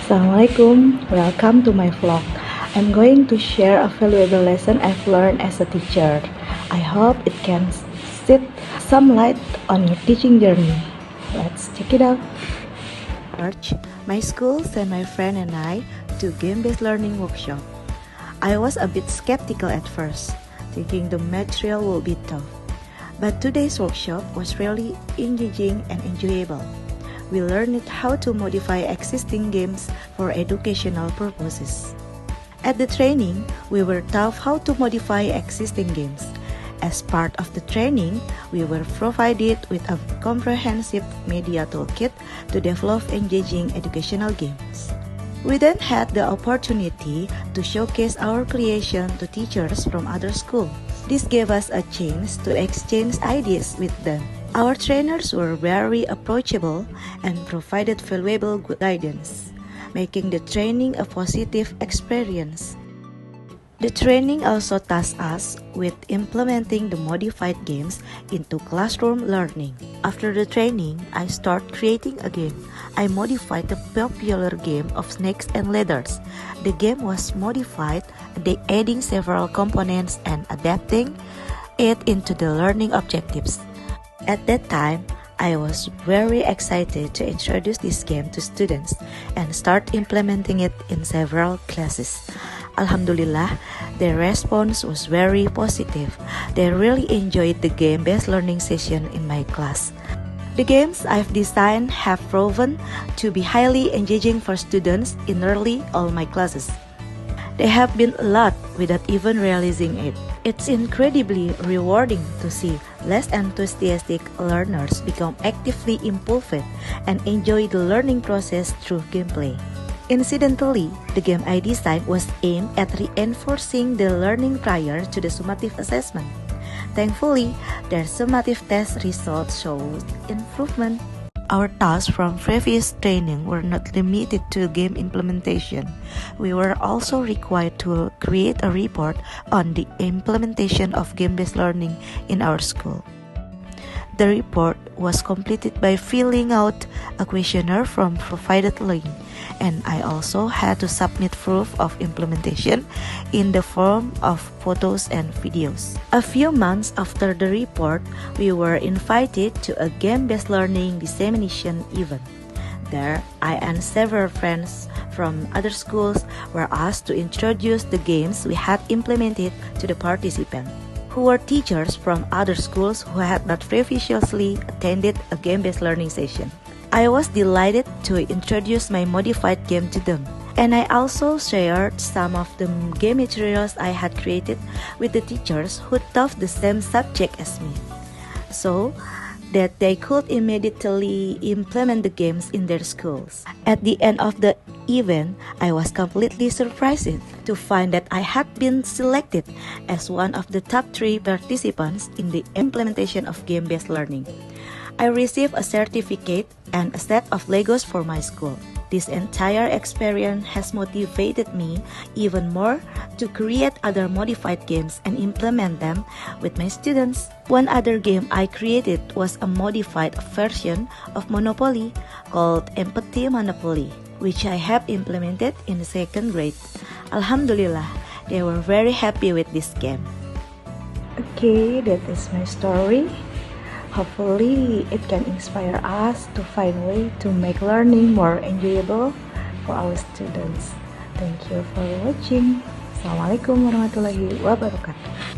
Assalamualaikum, welcome to my vlog. I'm going to share a valuable lesson I've learned as a teacher. I hope it can shed some light on your teaching journey. Let's check it out. March, my school sent my friend and I to game-based learning workshop. I was a bit skeptical at first, thinking the material would be tough. But today's workshop was really engaging and enjoyable. We learned how to modify existing games for educational purposes. At the training, we were taught how to modify existing games. As part of the training, we were provided with a comprehensive media toolkit to develop engaging educational games. We then had the opportunity to showcase our creation to teachers from other schools. This gave us a chance to exchange ideas with them. Our trainers were very approachable and provided valuable guidance, making the training a positive experience. The training also tasked us with implementing the modified games into classroom learning. After the training, I started creating a game. I modified the popular game of snakes and ladders. The game was modified, adding several components and adapting it into the learning objectives. At that time, I was very excited to introduce this game to students and start implementing it in several classes. Alhamdulillah, their response was very positive. They really enjoyed the game-based learning session in my class. The games I've designed have proven to be highly engaging for students in nearly all my classes. They have been a lot without even realizing it. It's incredibly rewarding to see less enthusiastic learners become actively involved and enjoy the learning process through gameplay. Incidentally, the game I designed was aimed at reinforcing the learning prior to the summative assessment. Thankfully, their summative test results showed improvement. Our tasks from previous training were not limited to game implementation. We were also required to create a report on the implementation of game-based learning in our school. The report was completed by filling out a questionnaire from provided link, and I also had to submit proof of implementation in the form of photos and videos. A few months after the report, we were invited to a game-based learning dissemination event. There, I and several friends from other schools were asked to introduce the games we had implemented to the participants, who were teachers from other schools who had not previously attended a game-based learning session. I was delighted to introduce my modified game to them, and I also shared some of the game materials I had created with the teachers who taught the same subject as me, so that they could immediately implement the games in their schools. At the end of the event, I was completely surprised to find that I had been selected as one of the top 3 participants in the implementation of game-based learning. I received a certificate and a set of Legos for my school. This entire experience has motivated me even more to create other modified games and implement them with my students. One other game I created was a modified version of Monopoly called Empathy Monopoly, which I have implemented in the 2nd grade. Alhamdulillah, they were very happy with this game. Okay, that is my story. Hopefully, it can inspire us to find a way to make learning more enjoyable for our students. Thank you for watching. Assalamualaikum warahmatullahi wabarakatuh.